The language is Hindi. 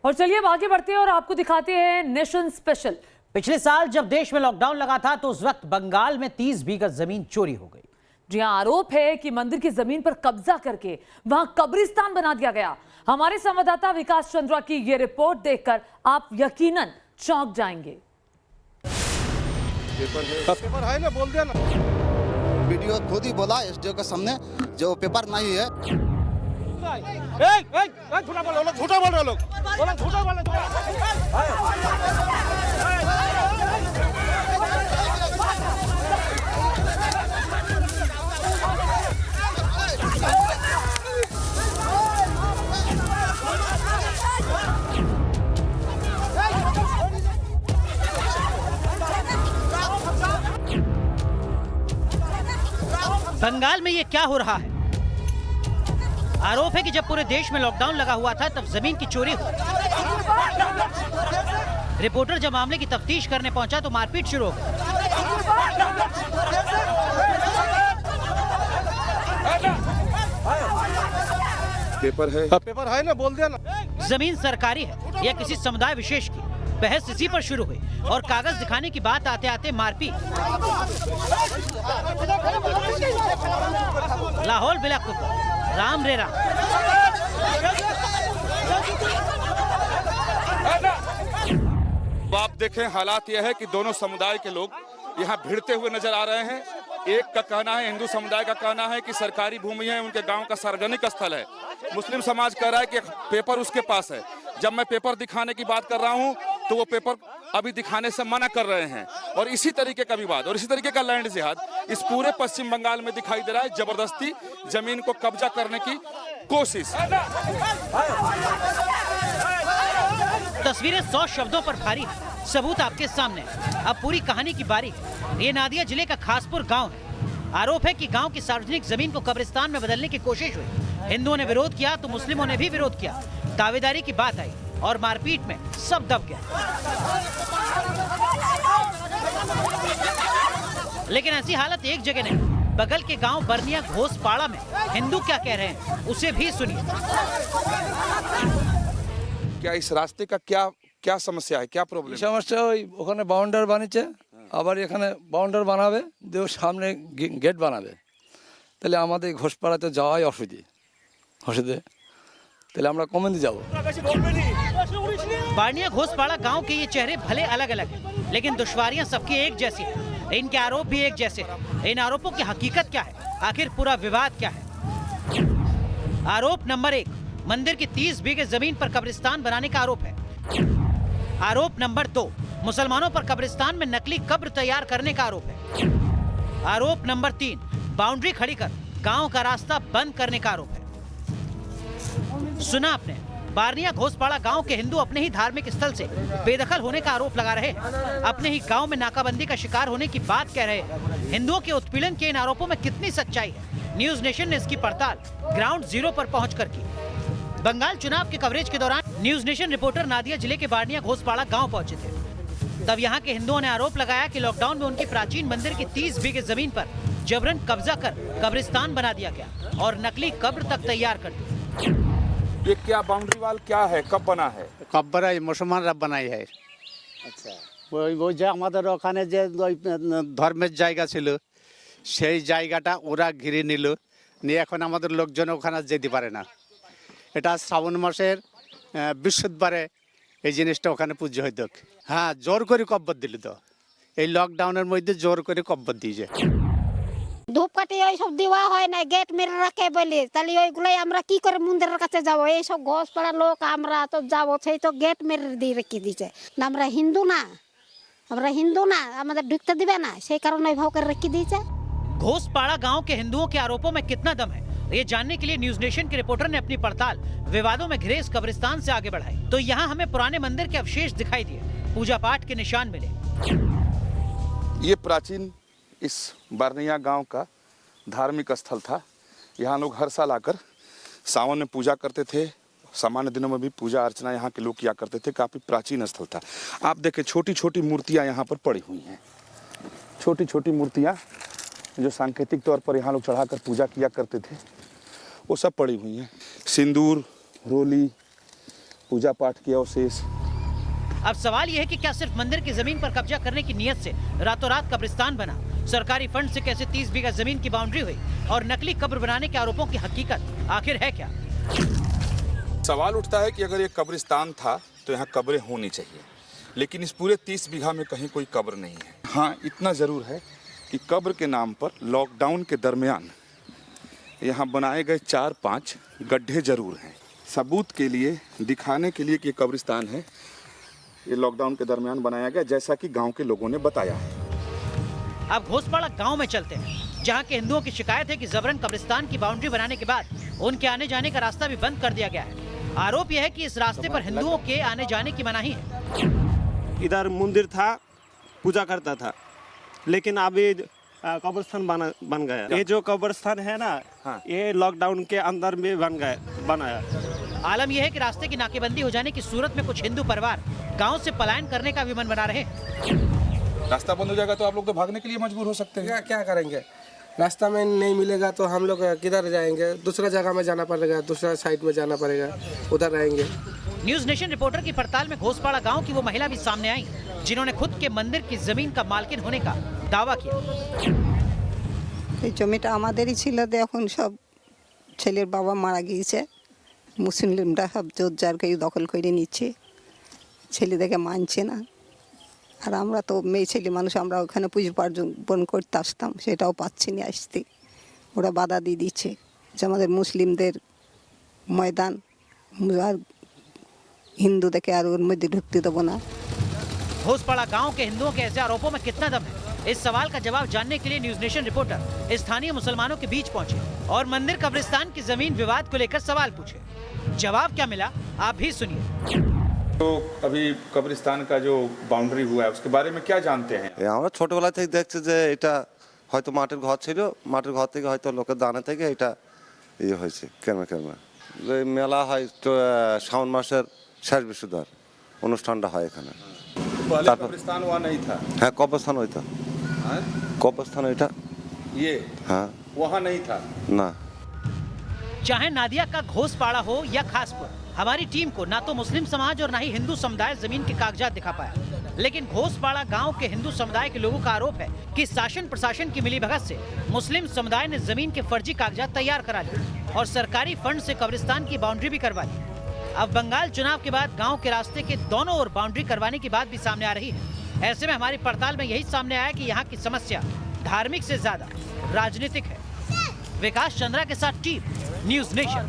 और चलिए अब आगे बढ़ते हैं और आपको दिखाते हैं नेशन स्पेशल। पिछले साल जब देश में लॉकडाउन लगा था तो उस वक्त बंगाल में 30 बीघा जमीन चोरी हो गई। जी हां, आरोप है कि मंदिर की जमीन पर कब्जा करके वहां कब्रिस्तान बना दिया गया। हमारे संवाददाता विकास चंद्रा की यह रिपोर्ट देखकर आप यकीनन चौंक जाएंगे। पेपर है ना, बोल दिया ना। वीडियो खुद ही बोला एसडीओ के सामने जो पेपर नहीं है। झूठा बोल रहे लोग, झूठा बोल रहे लोग, झूठा बोल रहे। बंगाल में ये क्या हो रहा है? आरोप है कि जब पूरे देश में लॉकडाउन लगा हुआ था तब जमीन की चोरी हुई। रिपोर्टर जब मामले की तफ्तीश करने पहुंचा तो मारपीट शुरू हो गई। पेपर है ना, बोल दिया ना। जमीन सरकारी है या किसी समुदाय विशेष की, बहस इसी पर शुरू हुई और कागज दिखाने की बात आते आते मारपीट। लाहौल बिलाकुप राम रे राम। आप देखें, हालात यह है कि दोनों समुदाय के लोग यहाँ भिड़ते हुए नजर आ रहे हैं। एक का कहना है, हिंदू समुदाय का कहना है कि सरकारी भूमि है, उनके गांव का सार्वजनिक स्थल है। मुस्लिम समाज कह रहा है कि पेपर उसके पास है। जब मैं पेपर दिखाने की बात कर रहा हूं तो वो पेपर अभी दिखाने से मना कर रहे हैं। और इसी तरीके का विवाद और इसी तरीके का लैंड जिहाद इस पूरे पश्चिम बंगाल में दिखाई दे रहा है। जबरदस्ती जमीन को कब्जा करने की कोशिश। तस्वीरें 100 शब्दों पर भारी है, सबूत आपके सामने। अब पूरी कहानी की बारी है। ये नादिया जिले का खासपुर गांव है। आरोप है कि गांव की सार्वजनिक जमीन को कब्रिस्तान में बदलने की कोशिश हुई। हिंदुओं ने विरोध किया तो मुस्लिमों ने भी विरोध किया। दावेदारी की बात आई और मारपीट में सब दब गए। लेकिन ऐसी हालत एक जगह नहीं, बगल के गांव बरनिया घोसपाड़ा में हिंदू क्या कह रहे हैं उसे भी सुनिए। क्या इस रास्ते का क्या समस्या है, क्या प्रॉब्लम? সমস্যা ওই ওখানে বাউন্ডার বানিয়েছে, আবার এখানে বাউন্ডার বানাবে, দিয়ে সামনে গেট বানাবে। তাহলে আমাদের ঘোষপাড়াতে যাওয়াই অসুবিধে। তাহলে আমরা কমেন্দি যাব। बारनिया घोसपाड़ा गांव के ये चेहरे भले अलग अलग हैं, लेकिन दुश्वारियां सबकी एक जैसी हैं। इनके आरोप भी एक जैसे हैं। इन आरोपों की हकीकत क्या है, आखिर पूरा विवाद क्या है? आरोप नंबर 1, मंदिर की 30 बीघे जमीन पर कब्रिस्तान बनाने का आरोप है। आरोप नंबर 2, मुसलमानों पर कब्रिस्तान में नकली कब्र तैयार करने का आरोप है। आरोप नंबर 3, बाउंड्री खड़ी कर गांव का रास्ता बंद करने का आरोप है। सुना आपने, बारनिया घोसपाड़ा गांव के हिंदू अपने ही धार्मिक स्थल से बेदखल होने का आरोप लगा रहे हैं। अपने ही गांव में नाकाबंदी का शिकार होने की बात कह रहे हैं। हिंदुओं के उत्पीड़न के इन आरोपों में कितनी सच्चाई है, न्यूज नेशन ने इसकी पड़ताल ग्राउंड जीरो पर पहुंचकर की। बंगाल चुनाव के कवरेज के दौरान न्यूज नेशन रिपोर्टर नादिया जिले के बारनिया घोसपाड़ा गांव पहुंचे थे। तब यहाँ के हिंदुओं ने आरोप लगाया कि लॉकडाउन में उनकी प्राचीन मंदिर की 30 बीघे जमीन पर जबरन कब्जा कर कब्रिस्तान बना दिया गया और नकली कब्र तक तैयार कर दी। ये क्या बाउंड्री वाल क्या है, कब बना है? কব্বরা মুসলমানরা বানাই হয়। अच्छा, ওই যে আমাদের ওখানে যে ওই ধর্মের জায়গা ছিল সেই জায়গাটা ওরা ঘিরে নিল, নিয়ে এখন আমাদের লোকজন ওখানে যেতে পারে না। এটা শ্রাবণ মাসের বৃহস্পতিবারে এই জিনিসটা ওখানে পুজো হইতো। হ্যাঁ, জোর করে কব্বর দিল। তো এই লকডাউনের মধ্যে জোর করে কব্বর দিয়েছে। ধূপকাঠি এইসব দেওয়া হয় না, গেট মেরে রাখে বলে। তাহলে ওইগুলোই আমরা কি করে মন্দিরের কাছে যাবো? এইসব ঘোষপাড়ার লোক আমরা তো যাবো, সেই তো গেট মেরে দিয়ে রেখে দিয়েছে। না আমরা হিন্দু না, আমাদের ঢুকতে দিবে না, সেই কারণে ওইভাবে করে রেখে দিয়েছে। घोसपाड़ा गांव के हिंदुओं के आरोपों में कितना दम है, ये जानने के लिए न्यूज नेशन के रिपोर्टर ने अपनी पड़ताल विवादों में घिरे इस कब्रिस्तान से आगे बढ़ाई। तो यहाँ हमें पुराने मंदिर के अवशेष दिखाई दिए, पूजा पाठ के निशान मिले। ये प्राचीन इस बारनिया गांव का धार्मिक स्थल था। यहाँ लोग हर साल आकर सावन में पूजा करते थे। सामान्य दिनों में भी पूजा अर्चना यहाँ के लोग किया करते थे। काफी प्राचीन स्थल था। आप देखें, छोटी छोटी मूर्तियाँ यहाँ पर पड़ी हुई हैं। छोटी छोटी मूर्तियाँ जो सांकेतिक तौर पर यहाँ लोग चढ़ाकर पूजा किया करते थे, वो सब पड़ी हुई हैं। सिंदूर, रोली, पूजा पाठ के अवशेष। अब सवाल यह है कि क्या सिर्फ मंदिर की जमीन पर कब्जा करने की नियत से रातों रात कब्रिस्तान बना? सरकारी फंड से कैसे 30 बीघा जमीन की बाउंड्री हुई? और नकली कब्र बनाने के आरोपों की हकीकत आखिर है क्या? सवाल उठता है कि अगर ये कब्रिस्तान था तो यहाँ कब्रें होनी चाहिए, लेकिन इस पूरे 30 बीघा में कहीं कोई कब्र नहीं है। हाँ, इतना ज़रूर है कि कब्र के नाम पर लॉकडाउन के दरमियान यहाँ बनाए गए 4-5 गड्ढे जरूर हैं। सबूत के लिए, दिखाने के लिए कि ये कब्रिस्तान है, ये लॉकडाउन के दरमियान बनाया गया, जैसा कि गांव के लोगों ने बताया है। अब घोसपाड़ा गांव में चलते हैं, जहां के हिंदुओं की शिकायत है कि जबरन कब्रिस्तान की बाउंड्री बनाने के बाद उनके आने जाने का रास्ता भी बंद कर दिया गया है। आरोप यह है कि इस रास्ते पर हिंदुओं के आने जाने की मनाही है। इधर मंदिर था, पूजा करता था, लेकिन अभी कब्रिस्तान बन गया। ये जो कब्रिस्तान है ना, ये लॉकडाउन के अंदर में बनाया। आलम यह है कि रास्ते की नाकेबंदी हो जाने की सूरत में कुछ हिंदू परिवार गांव से पलायन करने का विमन बना रहे हैं। रास्ता बंद हो जाएगा तो आप लोग तो भागने के लिए मजबूर हो सकते हैं। क्या करेंगे? रास्ता में नहीं मिलेगा तो हम लोग किधर जाएंगे? दूसरा जगह में जाना पड़ेगा, दूसरा साइड में जाना पड़ेगा, उधर रहेंगे। न्यूज नेशन रिपोर्टर की पड़ताल में घोसपाड़ा गांव की वो महिला भी सामने आई, जिन्होंने खुद के मंदिर की जमीन का मालकिन होने का दावा किया। এই জমিটা আমাদেরই ছিল, এখন সব ছেলের বাবা মারা গিয়েছে, মুসলিমরা সব জোর জার করে দখল করে নিচ্ছে, ছেলেদেরকে মানছে না। আর আমরা তো মেয়ে ছেলে মানুষ, আমরা ওখানে পুজো পার্বণ করতে আসতাম, সেটাও পাচ্ছি না আসতে। ওরা বাধা দিয়ে দিচ্ছে যে আমাদের মুসলিমদের ময়দান, আর হিন্দুদেরকে আর ওর মধ্যে ঢুকতে দেবো না। घोसपाड़ा गांव के हिंदुओं के ऐसे आरोपों में कितना दम है, इस सवाल का जवाब जानने के लिए न्यूज नेशन रिपोर्टर स्थानीय मुसलमानों के बीच पहुंचे और मंदिर कब्रिस्तान की जमीन विवाद को लेकर सवाल पूछे। जवाब क्या मिला आप भी सुनिए। तो अभी कब्रिस्तान का जो बाउंड्री हुआ है उसके बारे में क्या जानते हैं? আমরা ছোটবেলা থেকে দেখছি যে এটা হয়তো মাটির ঘর ছিল, মাটির ঘর থেকে হয়তো লোকের দানা থেকে এটা ইয়ে হয়েছে কেমন কেমন। যে মেলা হয় শ্রাবণ মাসের শেষ বৃহস্পতিবার অনুষ্ঠানটা হয় এখানে। पहले कब्रिस्तान वहाँ नहीं था? হ্যাঁ, কবরস্থান ওইটা। কবরস্থান ওইটা? ये হ্যাঁ, वहाँ नहीं था না। चाहे नादिया का घोसपाड़ा हो या खासपुर, हमारी टीम को ना तो मुस्लिम समाज और ना ही हिंदू समुदाय जमीन के कागजात दिखा पाया, लेकिन घोसपाड़ा गांव के हिंदू समुदाय के लोगों का आरोप है कि शासन प्रशासन की मिलीभगत से मुस्लिम समुदाय ने जमीन के फर्जी कागजात तैयार करा लिए और सरकारी फंड से कब्रिस्तान की बाउंड्री भी करवा ली। अब बंगाल चुनाव के बाद गांव के रास्ते के दोनों ओर बाउंड्री करवाने की बात भी सामने आ रही है। ऐसे में हमारी पड़ताल में यही सामने आया कि यहाँ की समस्या धार्मिक से ज्यादा राजनीतिक है। विकास चंद्रा के साथ टीम न्यूज नेशन।